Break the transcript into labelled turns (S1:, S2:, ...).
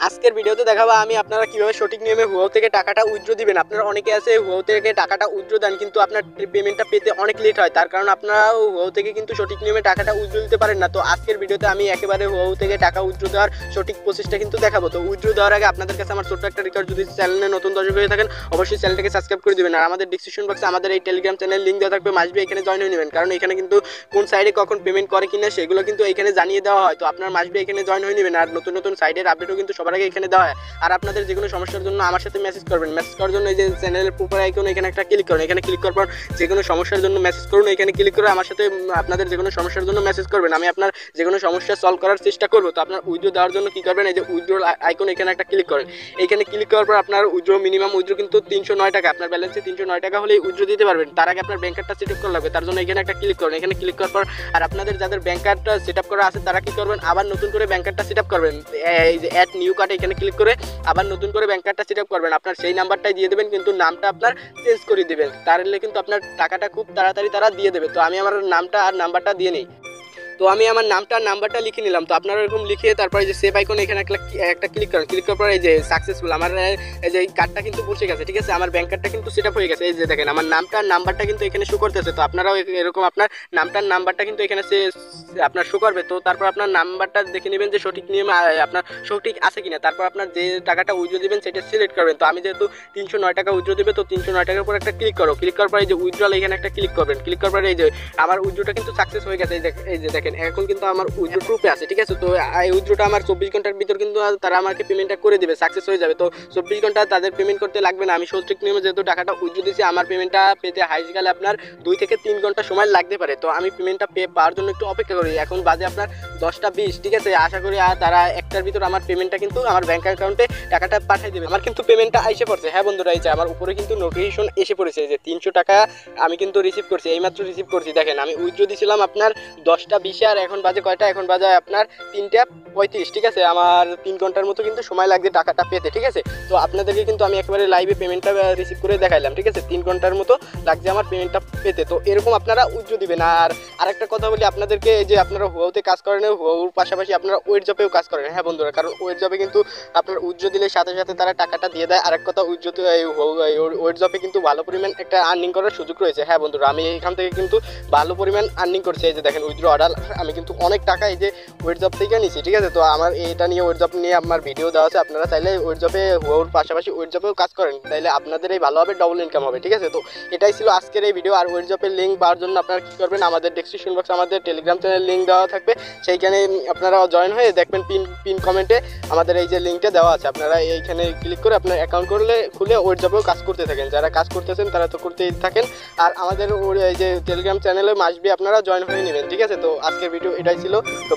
S1: আজকের ভিডিওতে দেখাবো আমি আপনারা কিভাবে সঠিক নিয়মে হুয়াও থেকে টাকাটা উইথড্র দিবেন। আপনারা অনেকে আছে হুয়াও থেকে টাকাটা উইথড্র দেন কিন্তু আপনার পেমেন্টটা পেতে অনেক লেট হয়, তার কারণ আপনারা হুয়াও থেকে কিন্তু সঠিক নিয়মে টাকাটা উইথড্র দিতে পারেন না। তো আজকের ভিডিওতে আমি একেবারে হুয়াও থেকে টাকা উইথড্র দেওয়ার সঠিক প্রসেসটা কিন্তু দেখাবো। তো উইথড্র দেওয়ার আগে আপনাদের কাছে আমার ছোট্ট একটা রিকোয়েস্ট, যদি চ্যানেলে নতুন দর্শক হয়ে থাকেন অবশ্যই চ্যানেলটাকে সাবস্ক্রাইব করে দিবেন। আর আমাদের ডিসক্রিপশন বক্সে আমাদের এই টেলিগ্রাম চ্যানেল লিঙ্ক দেওয়া থাকবে, মাসবি এখানে জয়েন হয়ে নেবেন, কারণ এখানে কিন্তু কোন সাইডে কখন পেমেন্ট করে কিনা সেগুলো কিন্তু এখানে জানিয়ে দেওয়া হয়। তো আপনার মাসবি এখানে জয়েন হয়ে নেবেন, আর নতুন নতুন সাইডের আপডেটও কিন্তু সবার আগে এখানে দেওয়া হয়। আর আপনাদের যে কোনো সমস্যার জন্য আমার সাথে মেসেজ করবেন। মেসেজ করার জন্য এই যে চ্যানেলের প্রোফাইল আইকন এখানে একটা ক্লিক করুন, এখানে ক্লিক করার পর যে কোনো সমস্যার জন্য মেসেজ করুন, এখানে ক্লিক করে আমার সাথে আপনাদের যে কোনো সমস্যার জন্য মেসেজ করবেন। আমি আপনার যে কোনো সমস্যা সলভ করার চেষ্টা করবো। তো আপনার উইথড্র দেওয়ার জন্য কী করবেন, এই যে উইথড্র আইকন এখানে একটা ক্লিক করেন, এইখানে ক্লিক করার পর আপনার উইথড্র মিনিমাম উইথড্র কিন্তু 309 টাকা, আপনার ব্যালেন্সে 309 টাকা হলেই উইথড্র দিতে পারবেন। তার আগে আপনার ব্যাংক কার্ডটা সেট আপ করা লাগবে, তার জন্য এখানে একটা ক্লিক করুন, এখানে ক্লিক করার পর আর আপনাদের যাদের ব্যাংক কার্ডটা সেট আপ করা আছে তারা কী করবেন, আবার নতুন করে ব্যাংক কার্ডটা সেট আপ করবেন। এই যে অ্যাড নিউ কার্ড এখানে ক্লিক করে আবার নতুন করে ব্যাংক কার্ডটা সেট আপ করবেন। আপনার সেই নাম্বারটাই দিয়ে দেবেন, কিন্তু নামটা আপনার চেঞ্জ করে দেবেন, তাহলে কিন্তু আপনার টাকাটা খুব তাড়াতাড়ি তারা দিয়ে দেবে। তো আমি আমার নামটা আর নাম্বারটা দিয়ে নিই। তো আমি আমার নামটা আর নাম্বারটা লিখে নিলাম। তো আপনারা এরকম লিখে তারপরে যে সেভ আইকন এখানে একটা ক্লিক করেন, ক্লিক করার পর এই যে সাকসেসফুল আমার এই যে কার্ডটা কিন্তু বসে গেছে, ঠিক আছে, আমার ব্যাংক কার্ডটা কিন্তু সেট আপ হয়ে গেছে। এই যে দেখেন আমার নামটা আর নাম্বারটা কিন্তু এখানে শো করতেছে। তো আপনারাও এরকম আপনার নামটার নাম্বারটা কিন্তু এখানে আপনার শো করবে। তো তারপর আপনার নাম্বারটা দেখে নেবেন যে সঠিক নিয়মে আপনার সঠিক আছে কিনা, তারপর আপনার যে টাকাটা উইথড্র দিবেন সেটা সিলেক্ট করবেন। তো আমি যেহেতু 309 টাকা উইথড্র দেবে, তো 309 টাকার উপর একটা ক্লিক করো, ক্লিক করার পর এই যে উইথড্রল এখানে একটা ক্লিক করবেন, ক্লিক করার পর এই যে আমার উইথড্রটা কিন্তু সাকসেস হয়ে গেছে। এই যে দেখেন এখন কিন্তু আমার উইথড্র প্রুফে আছে, ঠিক আছে। তো এই উইথড্রটা আমার 24 ঘন্টার ভিতর কিন্তু তারা আমাকে পেমেন্টটা করে দেবে, সাকসেস হয়ে যাবে। তো 24 ঘন্টা তাদের পেমেন্ট করতে লাগবে না। আমি সঠিক নিয়মে যেহেতু টাকাটা উইথড্র দিয়েছি, আমার পেমেন্টটা পেতে হাইজকালে আপনার 2 থেকে 3 ঘন্টা সময় লাগতে পারে। তো আমি পেমেন্টটা পাওয়ার জন্য একটু অপেক্ষা করি। এখন বাজে আপনার 10টা 20, ঠিক আছে। আশা করি তারা একটার ভিতর আমার পেমেন্টটা কিন্তু আমার ব্যাংক অ্যাকাউন্টে টাকাটা পাঠিয়ে দেবে। আমার কিন্তু পেমেন্টটা এসে পড়ছে। হ্যাঁ বন্ধুরা, এই যে আমার উপরে কিন্তু নোটিফিকেশন এসে পড়েছে যে 300 টাকা আমি কিন্তু রিসিভ করছি, এইমাত্র রিসিভ করছি। দেখেন আমি উইথড্র দিয়েছিলাম আপনার 10টা 20-এ, আর এখন বাজে কয়টা, এখন বাজে আপনার 3টা 35, ঠিক আছে। আমার 3 ঘন্টার মতো কিন্তু সময় লাগবে টাকাটা পেতে, ঠিক আছে। তো আপনাদেরকে কিন্তু আমি একেবারে লাইভে পেমেন্টটা রিসিভ করে দেখাইলাম, ঠিক আছে। 3 ঘন্টার মতো লাগছে আমার পেমেন্টটা পেতে। তো এরকম আপনারা উইথড্র দিবেন। আর আরেকটা কথা বলি আপনাদেরকে, এই যে আপনারা হুয়াওতে কাজ করেন, হুয়াওর পাশাপাশি আপনারা ওয়েট জবেও কাজ করেন। হ্যাঁ বন্ধুরা, কারণ ওয়েট জবে কিন্তু আপনার উইথড্র দিলে সাথে সাথে তারা টাকাটা দিয়ে দেয়। আরেক কথা, উইথড্র ওয়েট জবে কিন্তু ভালো পরিমাণ একটা আর্নিং করার সুযোগ রয়েছে। হ্যাঁ বন্ধুরা, আমি এখান থেকে কিন্তু ভালো পরিমাণ আর্নিং করছি। এই যে দেখেন উইথড্র অর্ডার আমি কিন্তু অনেক টাকা এই যে ওয়েট জব থেকে নিয়েছি, ঠিক আছে। তো আমার এটা নিয়ে ওয়েট জব নিয়ে আমার ভিডিও দেওয়া আছে, আপনারা চাইলে ওয়েট জবে হুয়াওর পাশাপাশি ওয়েট জবেও কাজ করেন, তাইলে আপনাদের এই ভালো হবে, ডবল ইনকাম হবে, ঠিক আছে। তো এটাই ছিল আজকের এই ভিডিও। আর ওয়েট জবের লিঙ্ক পাওয়ার জন্য আপনারা কী করবেন, আমাদের ডিসক্রিপশন বক্সে আমাদের টেলিগ্রাম চ্যানেল লিঙ্ক দেওয়া থাকবে, সেইখানে আপনারা জয়েন হয়ে দেখবেন পিন কমেন্টে আমাদের এই যে লিঙ্কটা দেওয়া আছে, আপনারা এইখানে ক্লিক করে আপনার অ্যাকাউন্ট খুলে ওয়েট জবেও কাজ করতে থাকেন। যারা কাজ করতেছেন তারা তো করতেই থাকেন। আর আমাদের এই যে টেলিগ্রাম চ্যানেলে মাসবি আপনারা জয়েন হয়ে নেবেন, ঠিক আছে। তো আজকের ভিডিও এটাই ছিল। তো